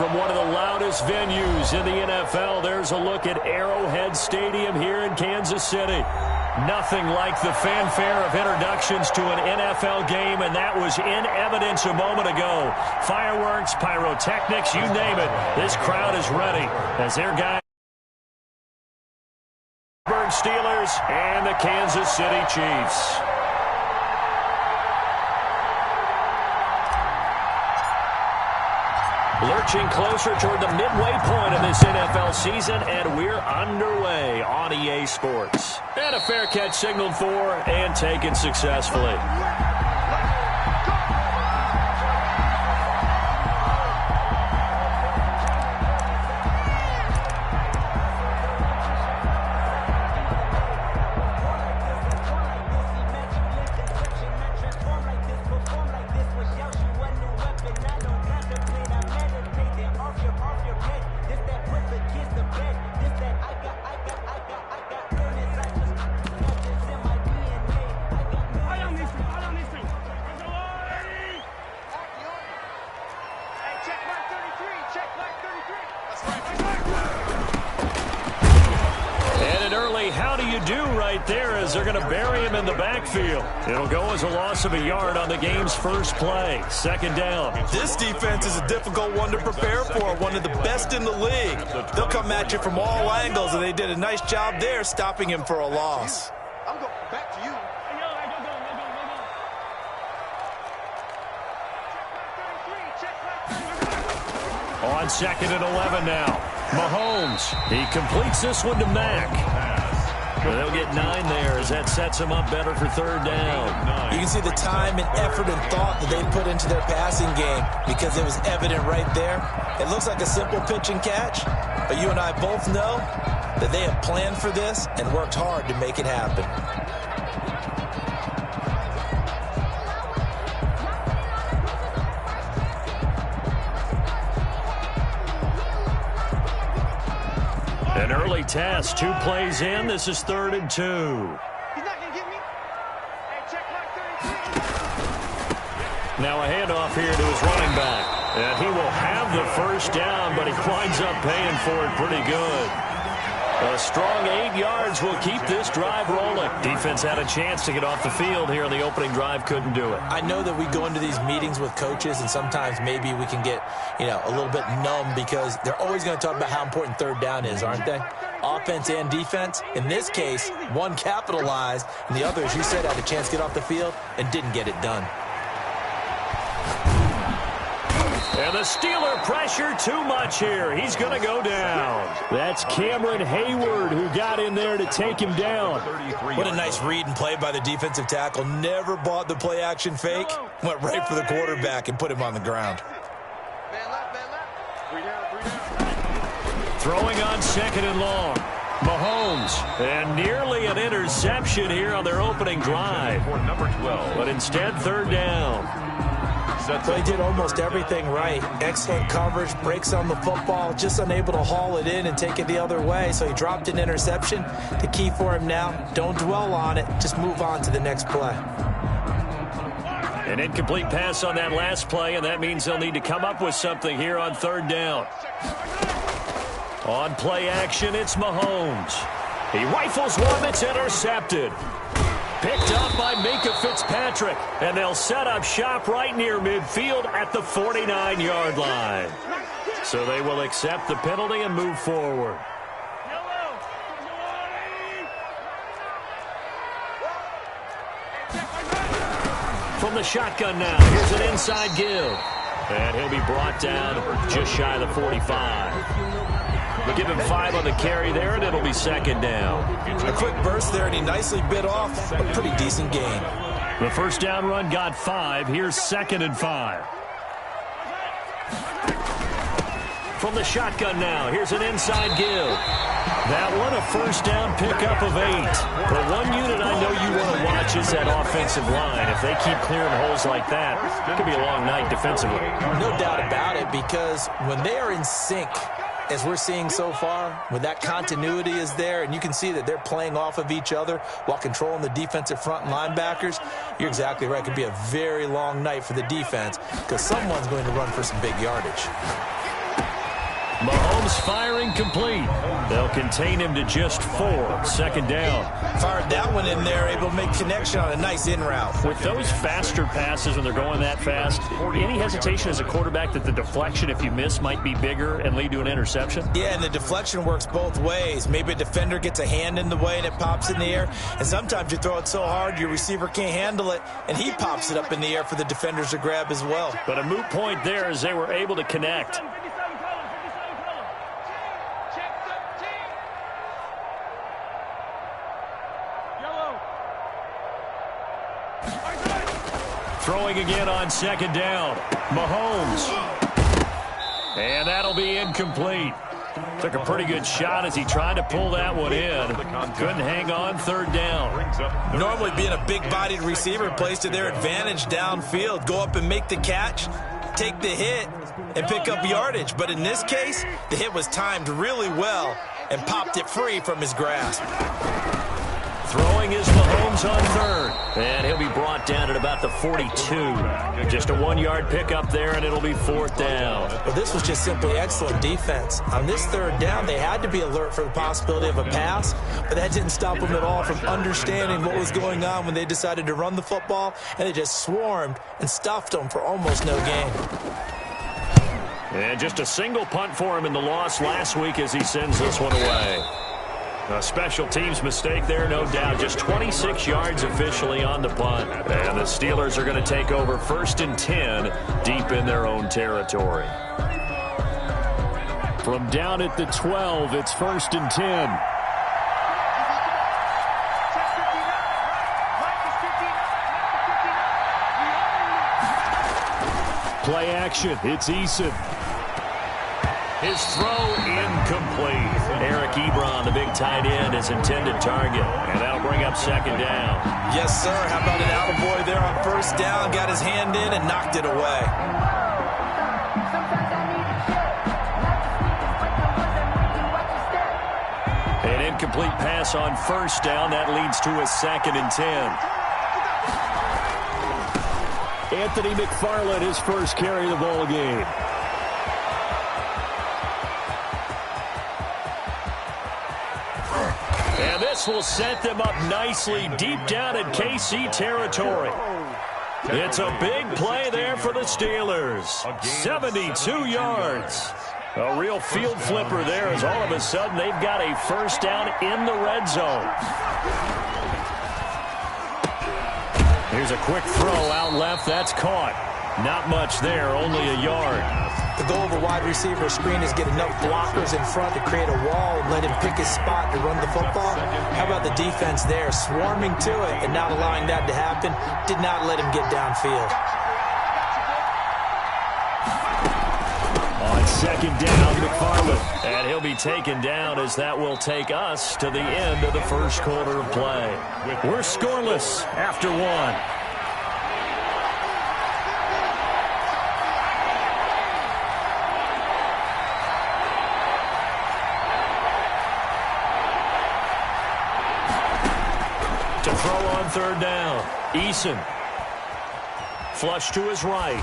from one of the loudest venues in the NFL. There's a look at Arrowhead Stadium here in Kansas City. Nothing like the fanfare of introductions to an NFL game, and that was in evidence a moment ago. Fireworks, pyrotechnics, you name it. This crowd is ready as their guys, Steelers and the Kansas City Chiefs. Lurching closer toward the midway point of this NFL season, and we're underway on EA Sports. And a fair catch signaled for and taken successfully. They're going to bury him in the backfield. It'll go as a loss of a yard on the game's first play. Second down. This defense is a difficult one to prepare for, one of the best in the league. They'll come at you from all angles, and they did a nice job there stopping him for a loss. I'm going back to you. On 2nd and 11 now. Mahomes. He completes this one to Mack. Well, they'll get 9 there as that sets them up better for third down. You can see the time and effort and thought that they put into their passing game because it was evident right there. It looks like a simple pitch and catch, but you and I both know that they have planned for this and worked hard to make it happen. An early test, 2 plays in. This is 3rd and 2. He's not going to get me. Hey, check mark 33. Now a handoff here to his running back. And he will have the first down, but he winds up paying for it pretty good. A strong 8 yards will keep this drive rolling. Defense had a chance to get off the field here on the opening drive, couldn't do it. I know that we go into these meetings with coaches, and sometimes maybe we can get, a little bit numb because they're always going to talk about how important third down is, aren't they? Offense and defense. In this case, one capitalized, and the other, as you said, had a chance to get off the field and didn't get it done. And the Steeler pressure too much here. He's going to go down. That's Cameron Hayward who got in there to take him down. What a nice read and play by the defensive tackle. Never bought the play-action fake. Went right for the quarterback and put him on the ground. Man left, man left. 3 down. Throwing on 2nd and long. Mahomes. And nearly an interception here on their opening drive. Number 12. But instead, 3rd down. So he did almost everything right. Excellent coverage, breaks on the football, just unable to haul it in and take it the other way. So he dropped an interception. The key for him now, don't dwell on it. Just move on to the next play. An incomplete pass on that last play, and that means they'll need to come up with something here on 3rd down. On play action, it's Mahomes. He rifles one that's intercepted. Picked up by Minkah Fitzpatrick, and they'll set up shop right near midfield at the 49-yard line. So they will accept the penalty and move forward. From the shotgun now, here's an inside give. And he'll be brought down just shy of the 45. We'll give him 5 on the carry there, and it'll be 2nd down. A quick burst there, and he nicely bit off a pretty decent gain. The first down run got 5. Here's 2nd and 5. From the shotgun now, here's an inside give. That one a first down pickup of 8. The one unit I know you want to watch is that offensive line. If they keep clearing holes like that, it could be a long night defensively. No doubt about it, because when they are in sync, as we're seeing so far, when that continuity is there, and you can see that they're playing off of each other while controlling the defensive front and linebackers, you're exactly right. It could be a very long night for the defense because someone's going to run for some big yardage. Mahomes firing complete. They'll contain him to just 4. Second down. Fired that one in there, able to make connection on a nice in route. With those faster passes when they're going that fast, any hesitation as a quarterback that the deflection, if you miss, might be bigger and lead to an interception? Yeah, and the deflection works both ways. Maybe a defender gets a hand in the way and it pops in the air. And sometimes you throw it so hard your receiver can't handle it, and he pops it up in the air for the defenders to grab as well. But a moot point there as they were able to connect. Throwing again on second down. Mahomes. And that'll be incomplete. Took a pretty good shot as he tried to pull that one in. Couldn't hang on. Third down. Normally being a big-bodied receiver plays to their advantage downfield. Go up and make the catch, take the hit, and pick up yardage. But in this case, the hit was timed really well and popped it free from his grasp. Throwing is Mahomes on third. And he'll be brought down at about the 42. Just a 1-yard pickup there, and it'll be fourth down. Well, this was just simply excellent defense. On this third down, they had to be alert for the possibility of a pass, but that didn't stop them at all from understanding what was going on when they decided to run the football, and they just swarmed and stuffed them for almost no gain. And just a single punt for him in the loss last week as he sends this one away. A special teams mistake there, no doubt. Just 26 yards officially on the punt. And the Steelers are going to take over 1st and 10 deep in their own territory. From down at the 12, it's 1st and 10. Play action. It's Eason. His throw incomplete. Eric Ebron, the big tight end, his intended target. And that'll bring up second down. Yes, sir. How about an attaboy there on first down? Got his hand in and knocked it away. An incomplete pass on first down. That leads to a 2nd and 10. Anthony McFarland, his first carry of the ball game. And this will set them up nicely deep down in KC territory. It's a big play there for the Steelers. 72 yards. A real field flipper there as all of a sudden they've got a first down in the red zone. Here's a quick throw out left. That's caught. Not much there, only a yard. The goal of a wide receiver screen is get enough blockers in front to create a wall and let him pick his spot to run the football. How about the defense there, swarming to it and not allowing that to happen? Did not let him get downfield. On second down, McFarland. And he'll be taken down as that will take us to the end of the first quarter of play. We're scoreless after 1. To throw on third down, Eason. Flush to his right.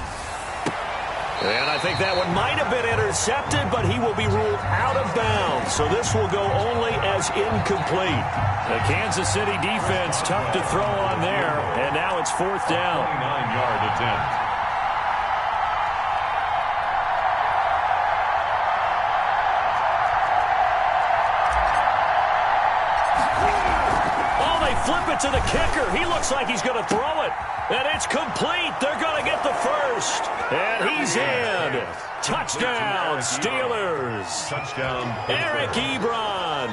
And I think that one might have been intercepted, but he will be ruled out of bounds. So this will go only as incomplete. The Kansas City defense tough to throw on there, and now it's fourth down. 29-yard attempt. Flip it to the kicker. He looks like he's going to throw it. And it's complete. They're going to get the first. And he's in. Touchdown, Steelers. Touchdown. Eric Ebron.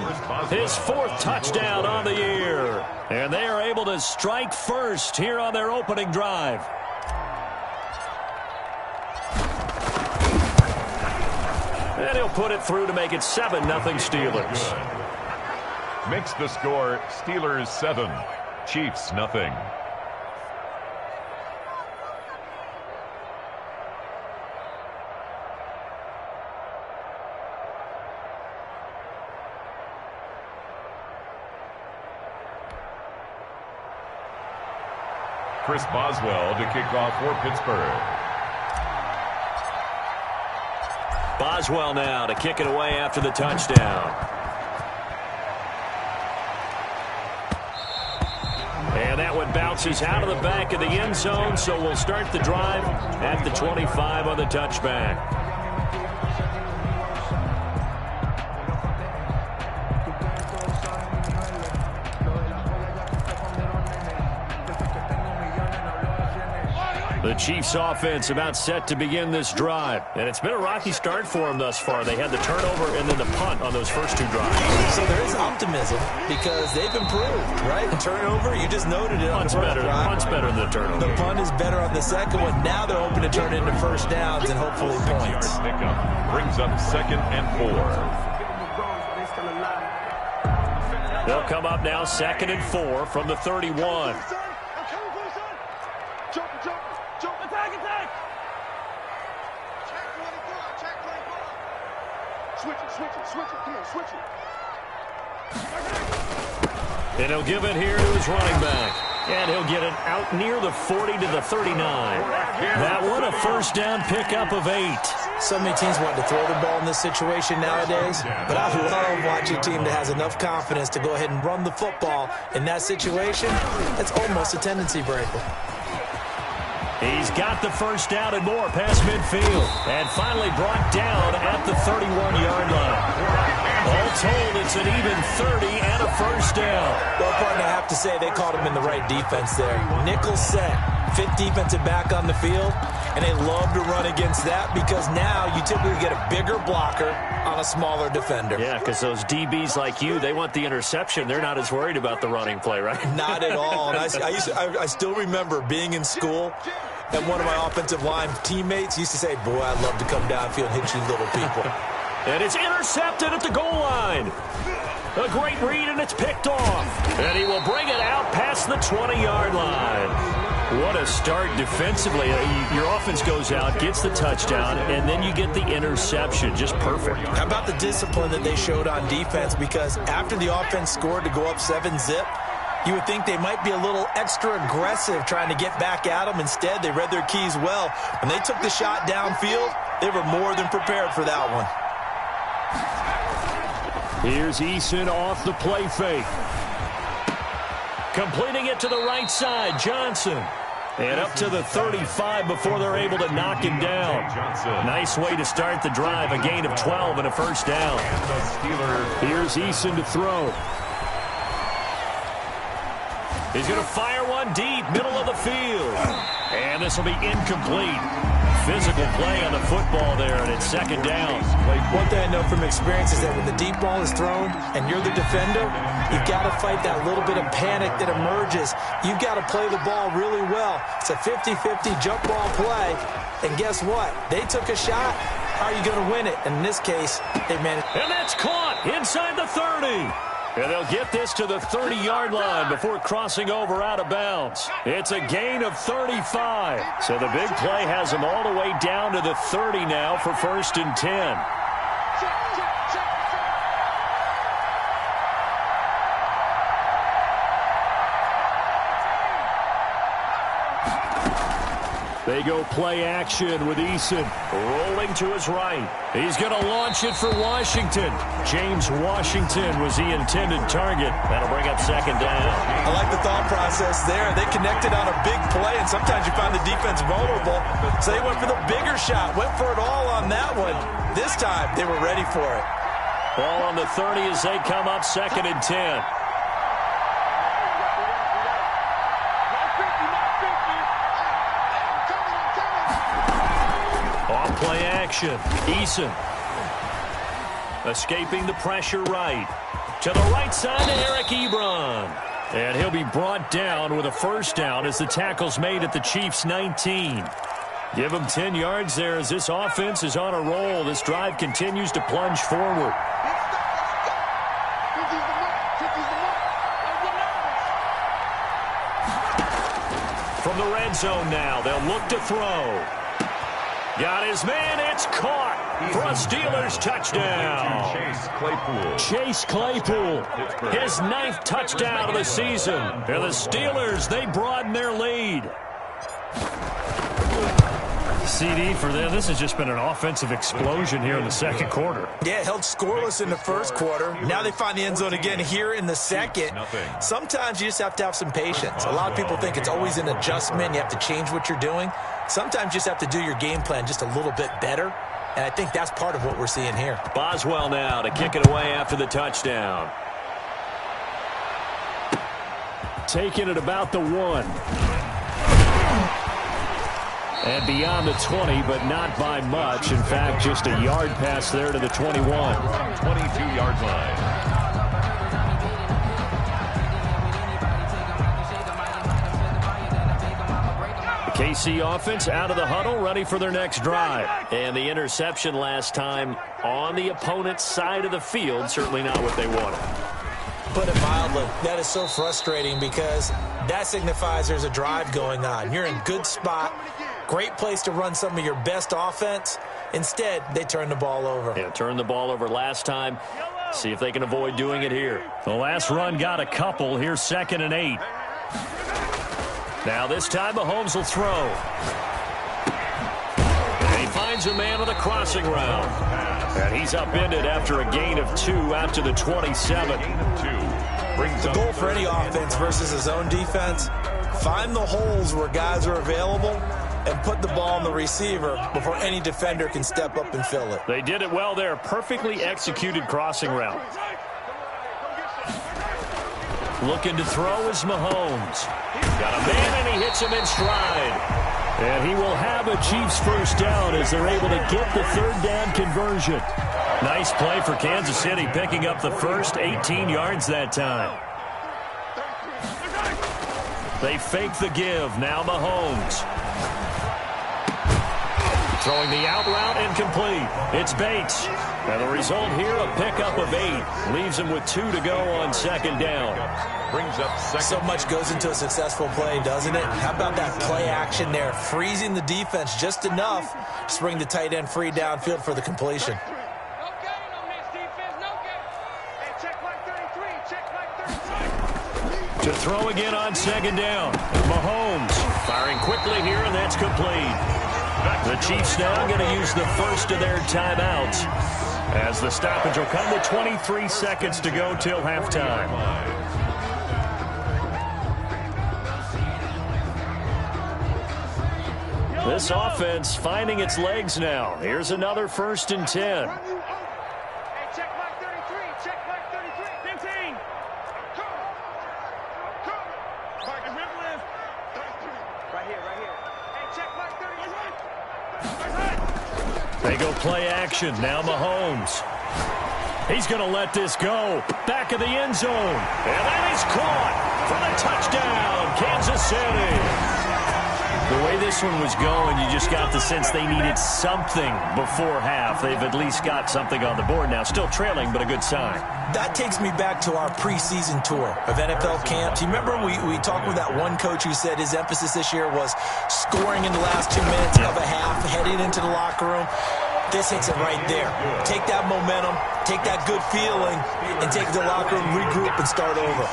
His 4th touchdown on the year. And they are able to strike first here on their opening drive. And he'll put it through to make it 7-0 Steelers. Makes the score Steelers 7, Chiefs nothing. Chris Boswell to kick off for Pittsburgh. Boswell now to kick it away after the touchdown. And that one bounces out of the back of the end zone, so we'll start the drive at the 25 on the touchback. The Chiefs offense about set to begin this drive. And it's been a rocky start for them thus far. They had the turnover and then the punt on those first two drives. So there is optimism because they've improved, right? The turnover, you just noted it on the first drive. Punt's better than the turnover. The punt is better on the second one. Now they're hoping to turn it into first downs and hopefully points. Pickup brings up 2nd and 4. They'll come up now 2nd and 4 from the 31. Switch it. And he'll give it here to his running back. And he'll get it out near the 40 to the 39. That one a first down pickup of 8. So many teams want to throw the ball in this situation nowadays, but I love watching a team that has enough confidence to go ahead and run the football in that situation. It's almost a tendency breaker. He's got the first down and more past midfield. And finally brought down at the 31-yard line. All told, it's an even 30 and a first down. Well, partner, I have to say they caught him in the right defense there. Nickel set, 5th defensive back on the field, and they love to run against that because now you typically get a bigger blocker on a smaller defender. Yeah, because those DBs like you, they want the interception. They're not as worried about the running play, right? Not at all. And I still remember being in school, and one of my offensive line teammates used to say, boy, I'd love to come downfield and hit you little people. And it's intercepted at the goal line. A great read, and it's picked off. And he will bring it out past the 20-yard line. What a start defensively. Your offense goes out, gets the touchdown, and then you get the interception. Just perfect. How about the discipline that they showed on defense? Because after the offense scored to go up 7-zip, you would think they might be a little extra aggressive trying to get back at them. Instead, they read their keys well. When they took the shot downfield, they were more than prepared for that one. Here's Eason off the play fake. Completing it to the right side, Johnson. And up to the 35 before they're able to knock him down. Nice way to start the drive, a gain of 12 and a first down. Here's Eason to throw. He's going to fire one deep, middle of the field. And this will be incomplete. Physical play on the football there, and it's 2nd down. One thing I know from experience is that when the deep ball is thrown and you're the defender, you've got to fight that little bit of panic that emerges. You've got to play the ball really well. It's a 50-50 jump ball play, and guess what? They took a shot. How are you going to win it? And in this case, they managed. And that's caught inside the 30. And they'll get this to the 30-yard line before crossing over out of bounds. It's a gain of 35. So the big play has them all the way down to the 30 now for 1st and 10. They go play action with Eason rolling to his right. He's going to launch it for Washington. James Washington was the intended target. That'll bring up 2nd down. I like the thought process there. They connected on a big play, and sometimes you find the defense vulnerable. So they went for the bigger shot, went for it all on that one. This time, they were ready for it. Ball on the 30 as they come up 2nd and 10. Play action. Eason escaping the pressure right. To the right side to Eric Ebron. And he'll be brought down with a first down as the tackle's made at the Chiefs' 19. Give him 10 yards there as this offense is on a roll. This drive continues to plunge forward. From the red zone now, they'll look to throw. Got his man, it's caught for a Steelers touchdown. Chase Claypool, his 9th touchdown of the season. And the Steelers, they broaden their lead. CD for them. This has just been an offensive explosion here in the second quarter. Yeah, held scoreless in the first quarter. Now they find the end zone again here in the second. Sometimes you just have to have some patience. A lot of people think it's always an adjustment. You have to change what you're doing. Sometimes you just have to do your game plan just a little bit better. And I think that's part of what we're seeing here. Boswell now to kick it away after the touchdown. Taking it about the 1. And beyond the 20, but not by much. In fact, just a yard pass there to the 21. 22-yard line. KC offense out of the huddle, ready for their next drive. And the interception last time on the opponent's side of the field, certainly not what they wanted. Put it mildly, that is so frustrating because that signifies there's a drive going on. You're in good spot, great place to run some of your best offense. Instead, they turn the ball over. Yeah, turned the ball over last time. See if they can avoid doing it here. The last run got a couple. Here's 2nd and 8. Now this time Mahomes will throw. And he finds a man on the crossing route. And he's upended after a gain of 2 out to the 27. The goal for any offense versus his own defense, find the holes where guys are available and put the ball on the receiver before any defender can step up and fill it. They did it well there. Perfectly executed crossing route. Looking to throw is Mahomes. Got a man, and he hits him in stride. And he will have a Chiefs first down as they're able to get the 3rd down conversion. Nice play for Kansas City, picking up the first 18 yards that time. They fake the give. Now Mahomes. Throwing the out route incomplete. It's Bates. And the result here, a pickup of 8. Leaves him with 2 to go on 2nd down. Brings up second. So much goes into a successful play, doesn't it? How about that play action there? Freezing the defense just enough to bring the tight end free downfield for the completion. To throw again on 2nd down. Mahomes firing quickly here, and that's complete. The Chiefs now going to use the first of their timeouts as the stoppage will come with 23 seconds to go till halftime. This offense finding its legs now. Here's another 1st and 10. Check mark 33. Check mark 33. 15. Right here. Hey, check mark 33. They go play action. Now Mahomes. He's going to let this go. Back of the end zone. And that is caught for the touchdown, Kansas City. The way this one was going, you just got the sense they needed something before half. They've at least got something on the board now. Still trailing, but a good sign. That takes me back to our preseason tour of NFL camps. You remember we talked with that one coach who said his emphasis this year was scoring in the last 2 minutes of a half, heading into the locker room. This hits it right there. Take that momentum, take that good feeling, and take the locker room, regroup, and start over.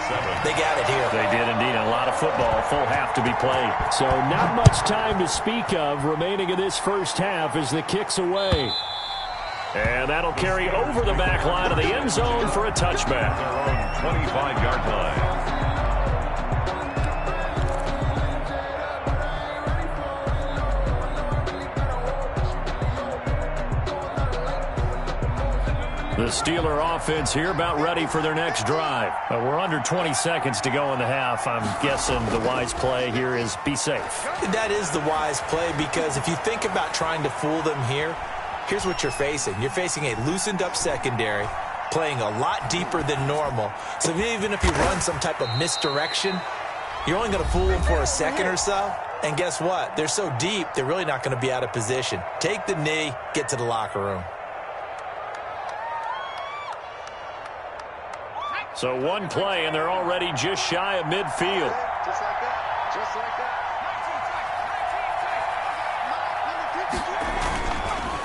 They got it here. They did indeed. A lot of football, full half to be played. So not much time to speak of remaining in this first half as the kick's away. And that'll carry over the back line of the end zone for a touchback. 25-yard line. The Steeler offense here about ready for their next drive. We're under 20 seconds to go in the half. I'm guessing the wise play here is be safe. That is the wise play because if you think about trying to fool them here, here's what you're facing. You're facing a loosened up secondary, playing a lot deeper than normal. So even if you run some type of misdirection, you're only going to fool them for a second or so. And guess what? They're so deep, they're really not going to be out of position. Take the knee, get to the locker room. So one play, and they're already just shy of midfield. Just like that. Just like that.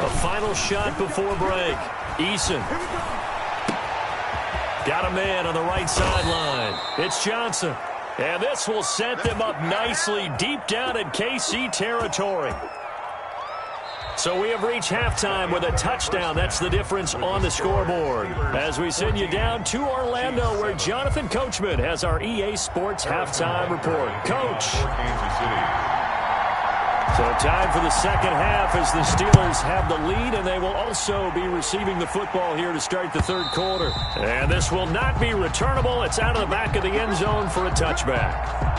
A final shot before break. Eason. Got a man on the right sideline. It's Johnson. And this will set them up nicely deep down in KC territory. So we have reached halftime with a touchdown. That's the difference on the scoreboard. As we send you down to Orlando, where Jonathan Coachman has our EA Sports halftime report. Coach. So time for the second half as the Steelers have the lead, and they will also be receiving the football here to start the third quarter. And this will not be returnable. It's out of the back of the end zone for a touchback.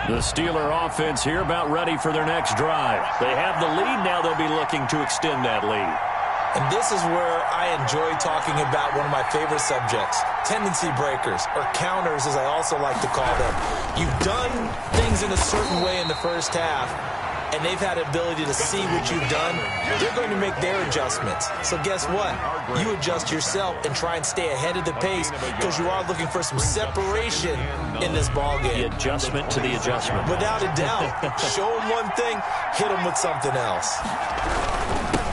The Steeler offense here about ready for their next drive. They have the lead now. They'll be looking to extend that lead. And this is where I enjoy talking about one of my favorite subjects, tendency breakers, or counters as I also like to call them. You've done things in a certain way in the first half, and they've had the ability to see what you've done. They're going to make their adjustments. So guess what? You adjust yourself and try and stay ahead of the pace because you are looking for some separation in this ballgame. The adjustment to the adjustment. Without a doubt. Show them one thing, hit them with something else.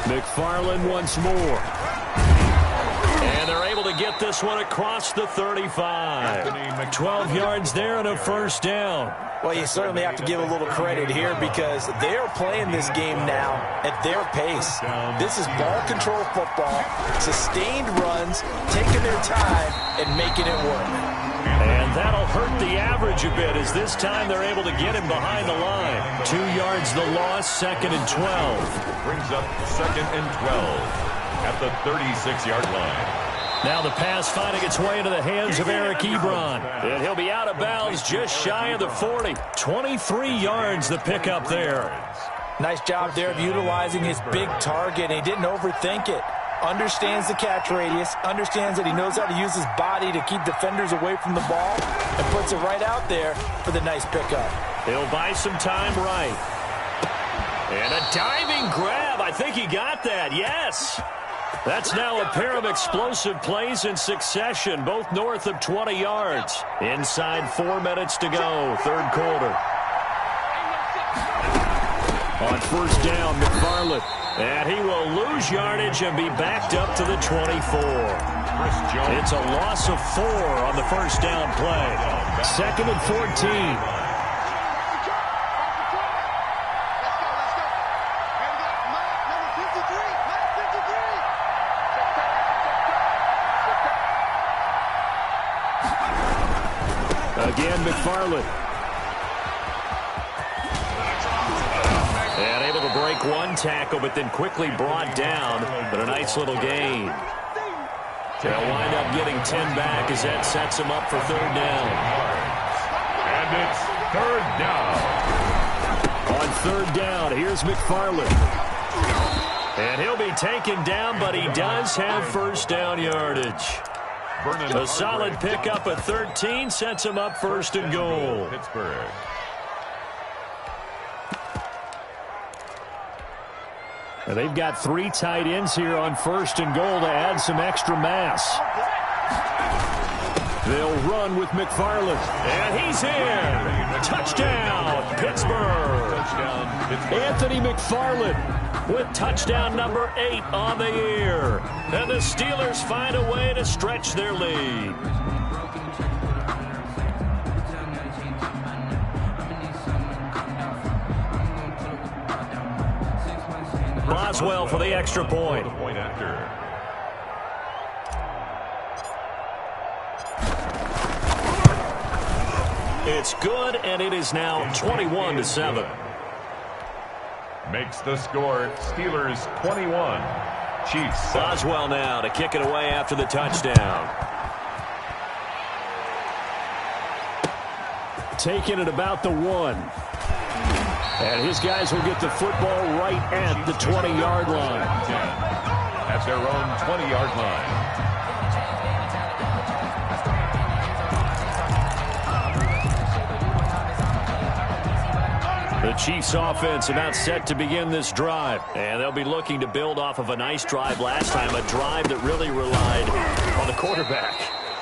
McFarland once more. And they're able to get this one across the 35. 12 yards there and a first down. Well, you certainly have to give a little credit here because they are playing this game now at their pace. This is ball control football, sustained runs, taking their time and making it work. And that'll hurt the average a bit as this time they're able to get him behind the line. 2 yards the loss, 2nd and 12. Brings up 2nd and 12 at the 36-yard line. Now the pass finding its way into the hands of Eric Ebron. And he'll be out of bounds just shy of the 40. 23 yards the pickup there. Nice job there of utilizing his big target. He didn't overthink it. Understands the catch radius. Understands that he knows how to use his body to keep defenders away from the ball. And puts it right out there for the nice pickup. He'll buy some time right. And a diving grab. I think he got that. Yes. That's now a pair of explosive plays in succession, both north of 20 yards. Inside 4 minutes to go, third quarter. On first down, McFarland. And he will lose yardage and be backed up to the 24. It's a loss of 4 on the first down play. 2nd and 14. Again, McFarland. And able to break one tackle, but then quickly brought down. But a nice little gain. They'll wind up getting 10 back as that sets them up for third down. And it's third down. On third down, here's McFarland. And he'll be taken down, but he does have first down yardage. A solid pickup at 13 sets him up first and goal. Pittsburgh. And they've got 3 tight ends here on first and goal to add some extra mass. They'll run with McFarland. And he's in. Touchdown, Pittsburgh. Anthony McFarland with touchdown number 8 on the year. And the Steelers find a way to stretch their lead. Boswell for the extra point. It's good, and it is now 21-7. Makes the score Steelers 21. Chiefs. Boswell now to kick it away after the touchdown. Taking it about the 1. And his guys will get the football right at the 20-yard line. At their own 20-yard line. The Chiefs offense about set to begin this drive. And they'll be looking to build off of a nice drive last time, a drive that really relied on the quarterback.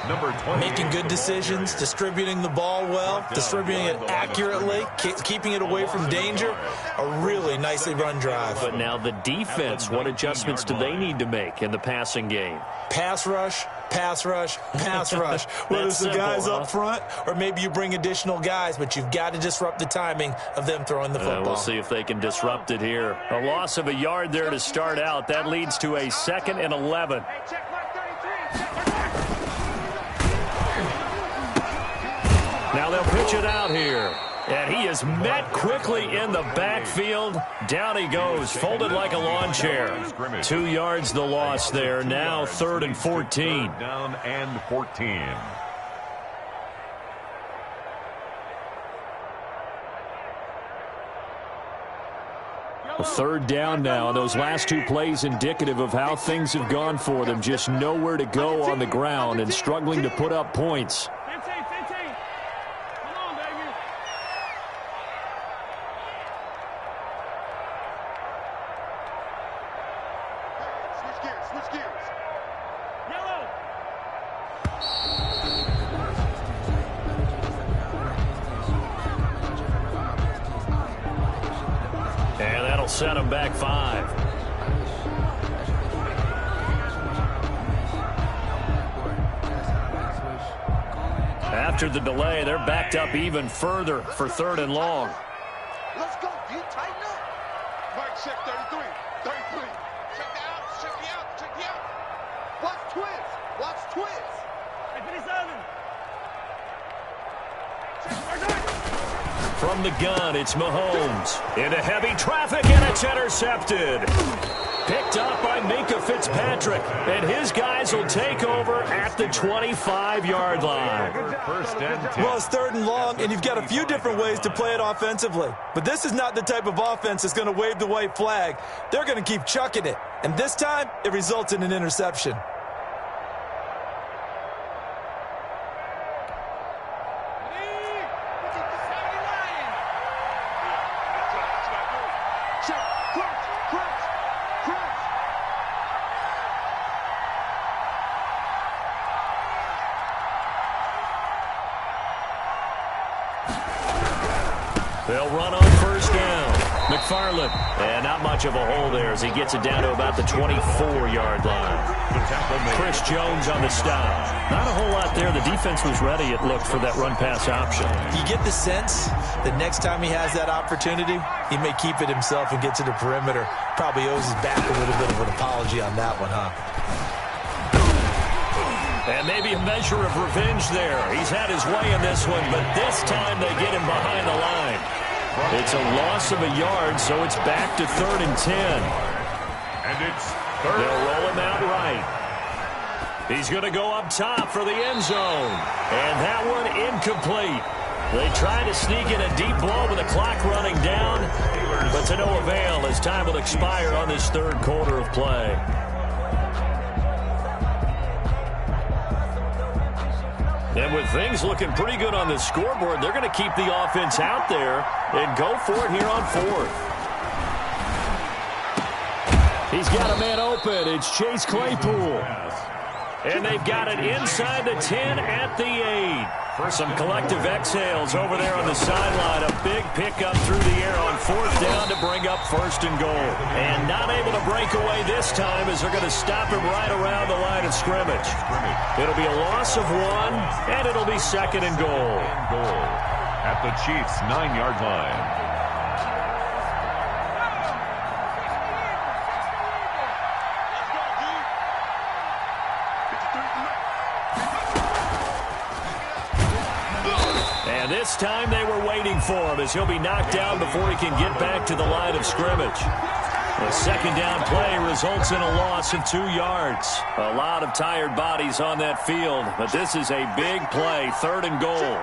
number 20. Making good decisions, distributing the ball well, distributing it accurately, keeping it away from danger. A really nicely run drive. But now the defense, what adjustments do they need to make in the passing game? Pass rush, pass rush, pass rush. Whether it's the guys up front or maybe you bring additional guys, but you've got to disrupt the timing of them throwing the football. We'll see if they can disrupt it here. A loss of a yard there to start out. That leads to a 2nd and 11. Hey, check mark 33. Check mark. Now they'll pitch it out here. And he is met quickly in the backfield. Down he goes, folded like a lawn chair. 2 yards the loss there. Now 3rd and 14. Down and 14. A 3rd down now. And those last 2 plays indicative of how things have gone for them. Just nowhere to go on the ground and struggling to put up points. 15. Come on, baby. Switch gears. Yellow. And that'll set them back 5. After the delay, they're backed up even further for 3rd and long. Let's go, D. Tighten up. Mike, check 33. 33. Check the out. Watch twist. Hey, 57. From the gun, it's Mahomes. Into heavy traffic, and it's intercepted. Picked up by Minkah Fitzpatrick. And his guys will take over at the 25-yard line. First and 10. Well, it's 3rd and long, and you've got a few different ways to play it offensively. But this is not the type of offense that's going to wave the white flag. They're going to keep chucking it. And this time, it results in an interception. They'll run on 1st down. McFarland. And not much of a hole there as he gets it down to about the 24-yard line. Chris Jones on the stop. Not a whole lot there. The defense was ready, it looked, for that run-pass option. You get the sense that next time he has that opportunity, he may keep it himself and get to the perimeter. Probably owes his back a little bit of an apology on that one, huh? And maybe a measure of revenge there. He's had his way in this one, but this time they get him behind the line. It's a loss of a yard, so it's back to 3rd and 10. And it's 3rd. They'll roll him out right. He's going to go up top for the end zone. And that one incomplete. They try to sneak in a deep ball with the clock running down, but to no avail as time will expire on this 3rd quarter of play. And with things looking pretty good on the scoreboard, they're going to keep the offense out there and go for it here on 4th. He's got a man open. It's Chase Claypool. And they've got it inside the 10 at the 8. Some collective exhales over there on the sideline. A big pickup through the air on 4th down to bring up 1st and goal. And not able to break away this time as they're going to stop him right around the line of scrimmage. It'll be a loss of 1, and it'll be 2nd and goal. At the Chiefs' 9-yard line. This time they were waiting for him as he'll be knocked down before he can get back to the line of scrimmage. The 2nd down play results in a loss of 2 yards. A lot of tired bodies on that field, but this is a big play, 3rd and goal.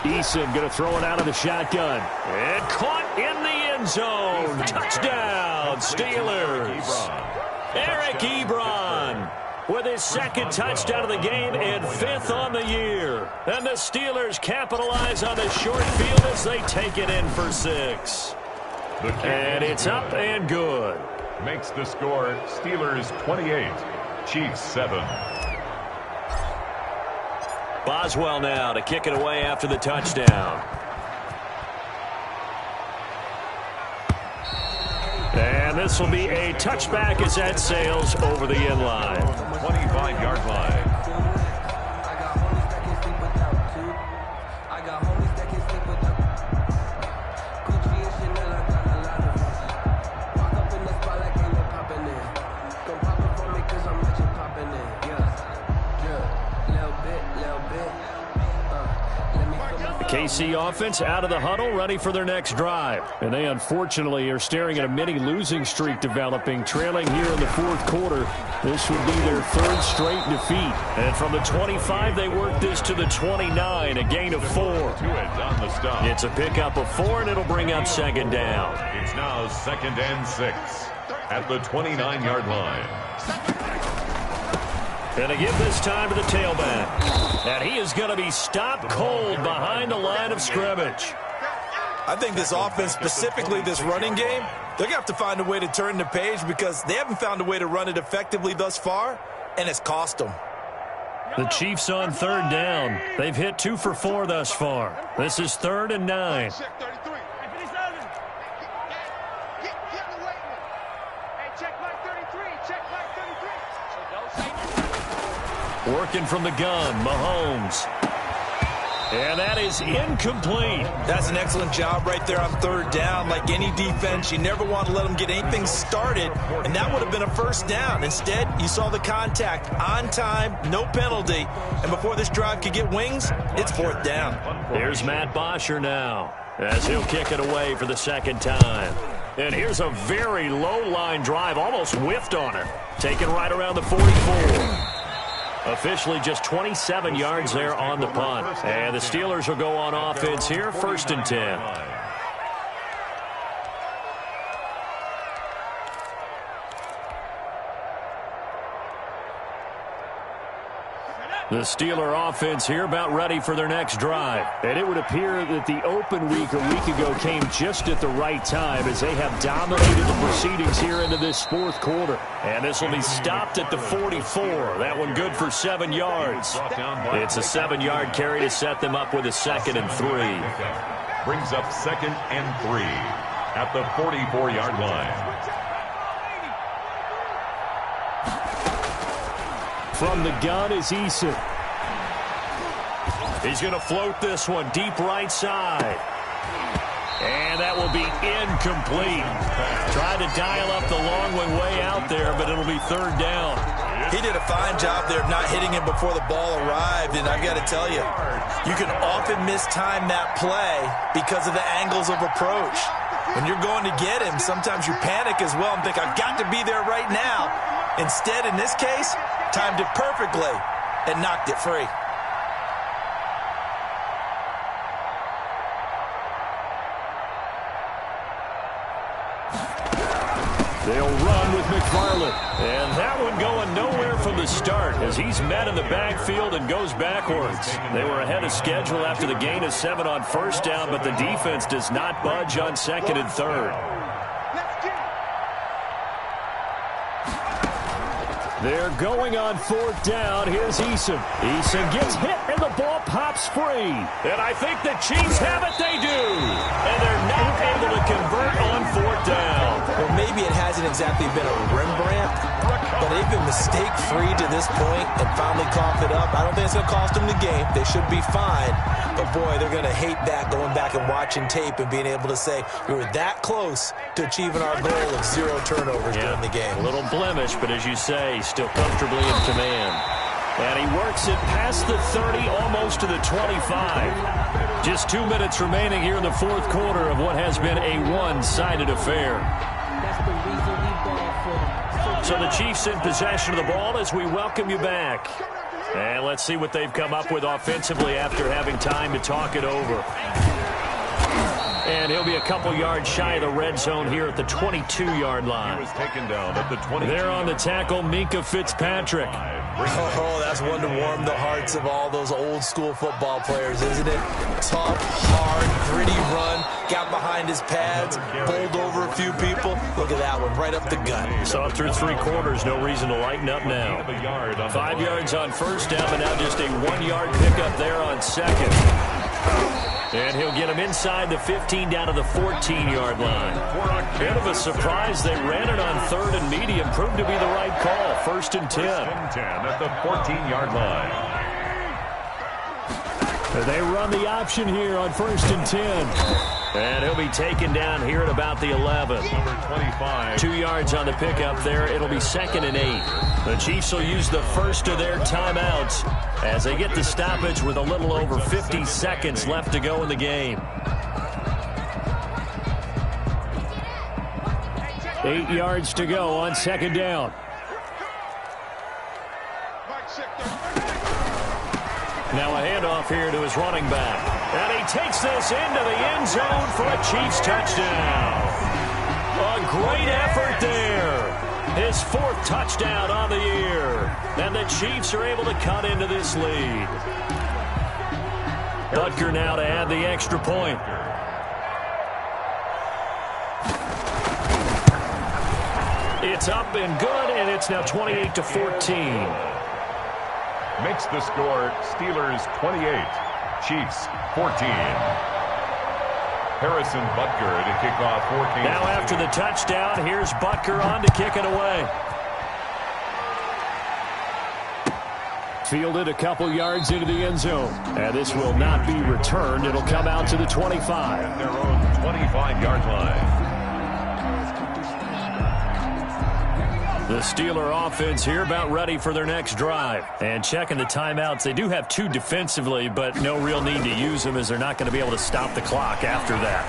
Eason going to throw it out of the shotgun. And caught in the end zone. Touchdown, Steelers. Eric Ebron with his 2nd touchdown of the game and 5th on the year. And the Steelers capitalize on the short field as they take it in for 6. And it's up and good. Makes the score Steelers 28, Chiefs 7. Boswell now to kick it away after the touchdown. And this will be a touchback as that sails over the end line. 25-yard line. KC offense out of the huddle, ready for their next drive. And they unfortunately are staring at a mini losing streak developing, trailing here in the fourth quarter. This would be their third straight defeat. And from the 25, they work this to the 29, a gain of 4. It's a pickup of 4, and it'll bring up second down. It's now 2nd and 6 at the 29-yard line. And to give this time to the tailback. And he is going to be stopped cold behind the line of scrimmage. I think this offense, specifically this running game, they're going to have to find a way to turn the page because they haven't found a way to run it effectively thus far, and it's cost them. The Chiefs on third down. They've hit 2 for 4 thus far. This is 3rd and 9. Working from the gun, Mahomes. And that is incomplete. That's an excellent job right there on third down. Like any defense, you never want to let them get anything started, and that would have been a first down. Instead, you saw the contact on time, no penalty, and before this drive could get wings, it's 4th down. Here's Matt Bosher now as he'll kick it away for the second time. And here's a very low-line drive, almost whiffed on it. Taken right around the 44. Officially just 27 yards there on the punt. And the Steelers will go on offense here, 1st and 10. The Steeler offense here about ready for their next drive. And it would appear that the open week a week ago came just at the right time as they have dominated the proceedings here into this 4th quarter. And this will be stopped at the 44. That one good for 7 yards. It's a 7-yard carry to set them up with a 2nd and 3. Brings up 2nd and 3 at the 44-yard line. From the gun is Eason. He's going to float this one deep right side. And that will be incomplete. Tried to dial up the long one way out there, but it'll be 3rd down. He did a fine job there of not hitting him before the ball arrived, and I've got to tell you, you can often mistime that play because of the angles of approach. When you're going to get him, sometimes you panic as well and think, I've got to be there right now. Instead, in this case, timed it perfectly and knocked it free. They'll run with McFarland. And that one going nowhere from the start as he's met in the backfield and goes backwards. They were ahead of schedule after the gain of 7 on 1st down, but the defense does not budge on 2nd and 3rd. They're going on 4th down. Here's Eason. Eason gets hit, and the ball pops free. And I think the Chiefs have it. They do. And they're not able to convert on 4th down. Well, maybe it hasn't exactly been a Rembrandt, but they've been mistake-free to this point and finally coughed it up. I don't think it's going to cost them the game. They should be fine. But, boy, they're going to hate that going back and watching tape and being able to say we were that close to achieving our goal of 0 turnovers during the game. A little blemish, but as you say, still comfortably in command. And he works it past the 30, almost to the 25. Just 2 minutes remaining here in the 4th quarter of what has been a one-sided affair. So the Chiefs in possession of the ball as we welcome you back. And let's see what they've come up with offensively after having time to talk it over. And he'll be a couple yards shy of the red zone here at the 22-yard line. He was taken down at the 22. There on the tackle, Minkah Fitzpatrick. Oh, that's one to warm the hearts of all those old school football players, isn't it? Tough, hard, gritty run, got behind his pads, bowled over a few people. Look at that one, right up the gut. So up through 3 quarters, no reason to lighten up now. 5 yards on first down, but now just a 1-yard pickup there on second. And he'll get him inside the 15 down to the 14-yard line. Bit of a surprise. They ran it on 3rd and medium. Proved to be the right call. 1st and 10. 1st and 10 at the 14-yard line. They run the option here on 1st and 10. And he'll be taken down here at about the 11. Number 25. 2 yards on the pickup there. It'll be 2nd and 8. The Chiefs will use the first of their timeouts as they get the stoppage with a little over 50 seconds left to go in the game. 8 yards to go on 2nd down. Now a handoff here to his running back. And he takes this into the end zone for a Chiefs touchdown. A great effort there. His 4th touchdown on the year. And the Chiefs are able to cut into this lead. Butker now to add the extra point. It's up and good, and it's now 28-14. Makes the score Steelers 28, Chiefs 14. Harrison Butker to kick off for Kansas. Now after the touchdown, here's Butker on to kick it away. Fielded a couple yards into the end zone. And this will not be returned. It'll come out to the 25. At their own 25-yard line. The Steeler offense here about ready for their next drive. And checking the timeouts, they do have 2 defensively, but no real need to use them as they're not going to be able to stop the clock after that.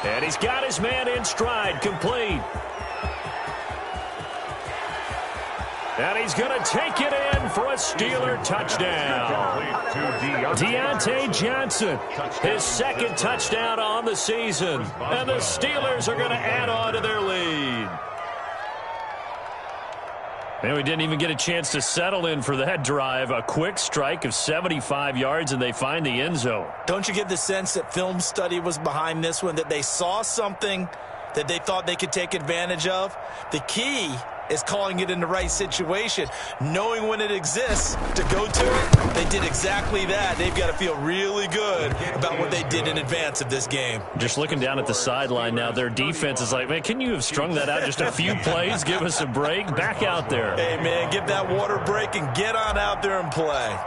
And he's got his man in stride, complete. And he's going to take it in for a Steeler touchdown. Deontay Johnson, his 2nd touchdown on the season. And the Steelers are going to add on to their lead. And we didn't even get a chance to settle in for that drive. A quick strike of 75 yards, and they find the end zone. Don't you get the sense that film study was behind this one, that they saw something that they thought they could take advantage of? The key is calling it in the right situation, knowing when it exists to go to it. They did exactly that. They've got to feel really good about what they did in advance of this game. Just looking down at the sideline now, their defense is like, man, can you have strung that out just a few plays? Give us a break. Back out there. Hey, man, give that water break and get on out there and play.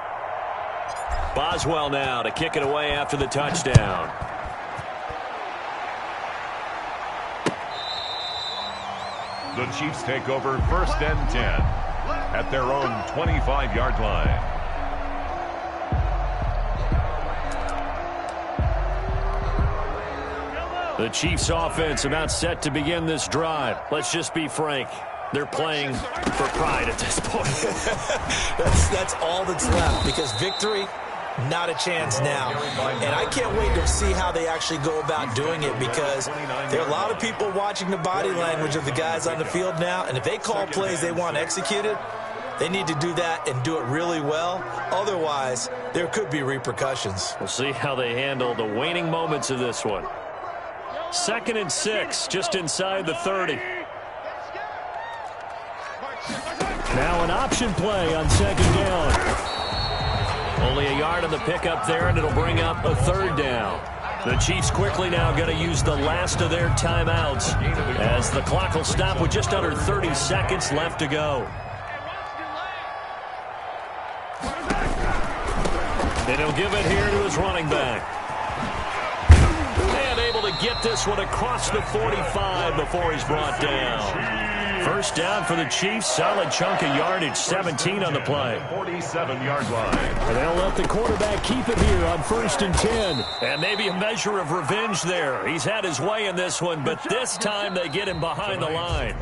Boswell now to kick it away after the touchdown. The Chiefs take over 1st and 10 at their own 25-yard line. The Chiefs offense about set to begin this drive. Let's just be frank. They're playing for pride at this point. that's all that's left, because victory, not a chance now. And I can't wait to see how they actually go about doing it, because there are a lot of people watching the body language of the guys on the field now, and if they call plays they want executed, they need to do that and do it really well. Otherwise, there could be repercussions. We'll see how they handle the waning moments of this one. 2nd and 6, just inside the 30. Now an option play on 2nd down. Only a yard on the pickup there, and it'll bring up a 3rd down. The Chiefs quickly now going to use the last of their timeouts as the clock will stop with just under 30 seconds left to go. And he'll give it here to his running back. And able to get this one across the 45 before he's brought down. 1st down for the Chiefs. Solid chunk of yardage. 17 on the play. 47-yard line. And they'll let the quarterback keep it here on 1st and 10. And maybe a measure of revenge there. He's had his way in this one, but this time they get him behind the line.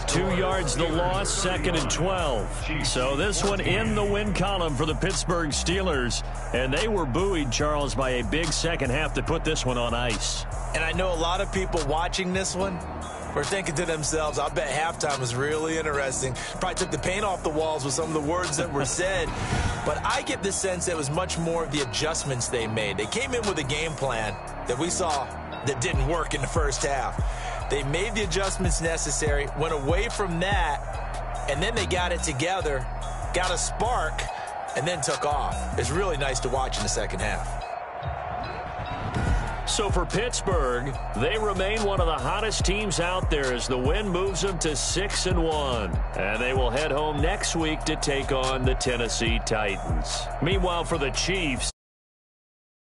2 yards the loss, 2nd and 12. So this one in the win column for the Pittsburgh Steelers. And they were buoyed, Charles, by a big second half to put this one on ice. And I know a lot of people watching this one were thinking to themselves, I bet halftime was really interesting. Probably took the paint off the walls with some of the words that were said. But I get the sense that it was much more of the adjustments they made. They came in with a game plan that we saw that didn't work in the first half. They made the adjustments necessary, went away from that, and then they got it together, got a spark, and then took off. It's really nice to watch in the second half. So for Pittsburgh, they remain one of the hottest teams out there as the win moves them to 6-1. And they will head home next week to take on the Tennessee Titans. Meanwhile, for the Chiefs,